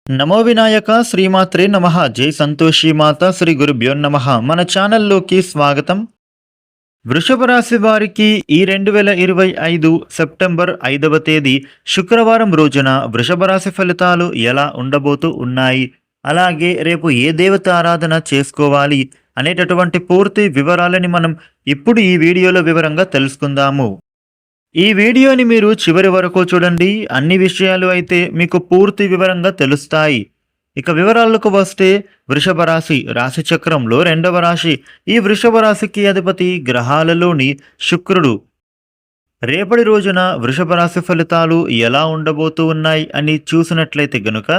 నమో వినాయక శ్రీమాత్రే నమః. జై సంతోషి మాత శ్రీ గురుభ్యో నమః. మన ఛానల్లోకి స్వాగతం. వృషభ రాశి వారికి ఈ 2025 సెప్టెంబర్ 5వ తేదీ శుక్రవారం రోజున వృషభ రాశి ఫలితాలు ఎలా ఉండబోతూ ఉన్నాయి, అలాగే రేపు ఏ దేవత ఆరాధన చేసుకోవాలి అనేటటువంటి పూర్తి వివరాలని మనం ఇప్పుడు ఈ వీడియోలో వివరంగా తెలుసుకుందాము. ఈ వీడియోని మీరు చివరి వరకు చూడండి. అన్ని విషయాలు అయితే మీకు పూర్తి వివరంగా తెలుస్తాయి. ఇక వివరాలకు వస్తే, వృషభ రాశి రాశి చక్రంలో రెండవ రాశి. ఈ వృషభ రాశికి అధిపతి గ్రహాలలోని శుక్రుడు. రేపటి రోజున వృషభ రాశి ఫలితాలు ఎలా ఉండబోతూ ఉన్నాయి అని చూసినట్లయితే గనుక,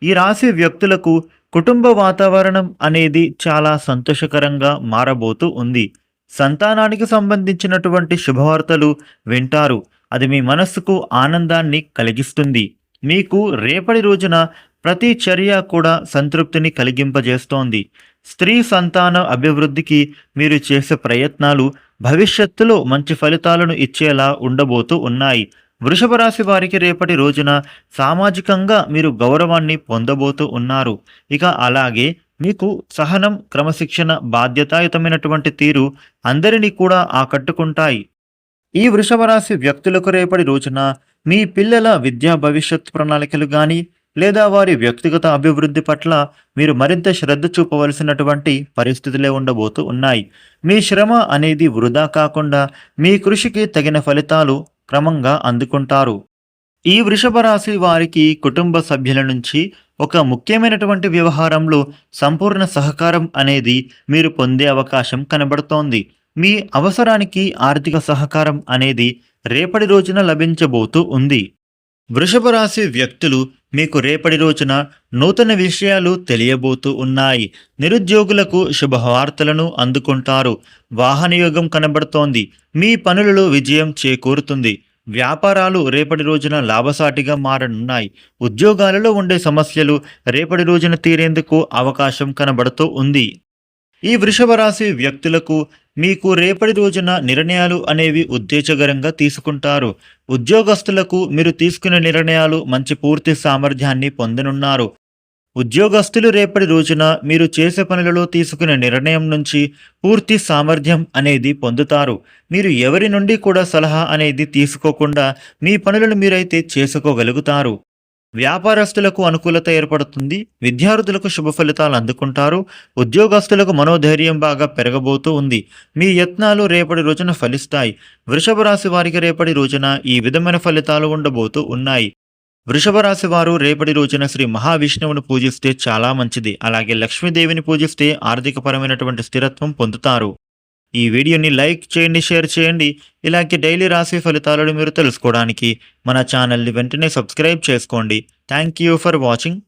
ఈ రాశి వ్యక్తులకు కుటుంబ వాతావరణం అనేది చాలా సంతోషకరంగా మారబోతూ ఉంది. సంతానానికి సంబంధించినటువంటి శుభవార్తలు వింటారు. అది మీ మనస్సుకు ఆనందాన్ని కలిగిస్తుంది. మీకు రేపటి రోజున ప్రతి చర్య కూడా సంతృప్తిని కలిగింపజేస్తోంది. స్త్రీ సంతాన అభివృద్ధికి మీరు చేసే ప్రయత్నాలు భవిష్యత్తులో మంచి ఫలితాలను ఇచ్చేలా ఉండబోతూ ఉన్నాయి. వృషభ రాశి వారికి రేపటి రోజున సామాజికంగా మీరు గౌరవాన్ని పొందబోతూ ఉన్నారు. ఇక అలాగే మీకు సహనం, క్రమశిక్షణ, బాధ్యతాయుతమైనటువంటి తీరు అందరినీ కూడా ఆకట్టుకుంటాయి. ఈ వృషభ రాశి వ్యక్తులకు రేపటి రోజున మీ పిల్లల విద్యా భవిష్యత్ ప్రణాళికలు కానీ, లేదా వారి వ్యక్తిగత అభివృద్ధి పట్ల మీరు మరింత శ్రద్ధ చూపవలసినటువంటి పరిస్థితులే ఉండబోతూ ఉన్నాయి. మీ శ్రమ అనేది వృధా కాకుండా మీ కృషికి తగిన ఫలితాలు క్రమంగా అందుకుంటారు. ఈ వృషభ రాశి వారికి కుటుంబ సభ్యుల నుంచి ఒక ముఖ్యమైనటువంటి వ్యవహారంలో సంపూర్ణ సహకారం అనేది మీరు పొందే అవకాశం కనబడుతోంది. మీ అవసరానికి ఆర్థిక సహకారం అనేది రేపటి రోజున లభించబోతూ ఉంది. వృషభ రాశి వ్యక్తులు మీకు రేపటి రోజున నూతన విషయాలు తెలియబోతూ ఉన్నాయి. నిరుద్యోగులకు శుభవార్తలను అందుకుంటారు. వాహనయోగం కనబడుతోంది. మీ పనులలో విజయం చేకూరుతుంది. వ్యాపారాలు రేపటి రోజున లాభసాటిగా మారనున్నాయి. ఉద్యోగాలలో ఉండే సమస్యలు రేపటి రోజున తీరేందుకు అవకాశం కనబడుతూ ఉంది. ఈ వృషభ రాశి వ్యక్తులకు మీకు రేపటి రోజున నిర్ణయాలు అనేవి ఉత్తేజకరంగా తీసుకుంటారు. ఉద్యోగస్తులకు మీరు తీసుకునే నిర్ణయాలు మంచి పూర్తి సామర్థ్యాన్ని పొందనున్నారు. ఉద్యోగస్తులు రేపటి రోజున మీరు చేసే పనులలో తీసుకునే నిర్ణయం నుంచి పూర్తి సామర్థ్యం అనేది పొందుతారు. మీరు ఎవరి నుండి కూడా సలహా అనేది తీసుకోకుండా మీ పనులను మీరైతే చేసుకోగలుగుతారు. వ్యాపారస్తులకు అనుకూలత ఏర్పడుతుంది. విద్యార్థులకు శుభ ఫలితాలు అందుకుంటారు. ఉద్యోగస్తులకు మనోధైర్యం బాగా పెరగబోతూ ఉంది. మీ యత్నాలు రేపటి రోజున ఫలిస్తాయి. వృషభ రాశి వారికి రేపటి రోజున ఈ విధమైన ఫలితాలు ఉండబోతూ ఉన్నాయి. వృషభ రాశి వారు రేపటి రోజున శ్రీ మహావిష్ణువును పూజిస్తే చాలా మంచిది. అలాగే లక్ష్మీదేవిని పూజిస్తే ఆర్థికపరమైనటువంటి స్థిరత్వం పొందుతారు. ఈ వీడియోని లైక్ చేయండి, షేర్ చేయండి. ఇలాగే డైలీ రాశి ఫలితాలను మీరు తెలుసుకోవడానికి మన ఛానల్ని వెంటనే సబ్స్క్రైబ్ చేసుకోండి. Thank you for watching.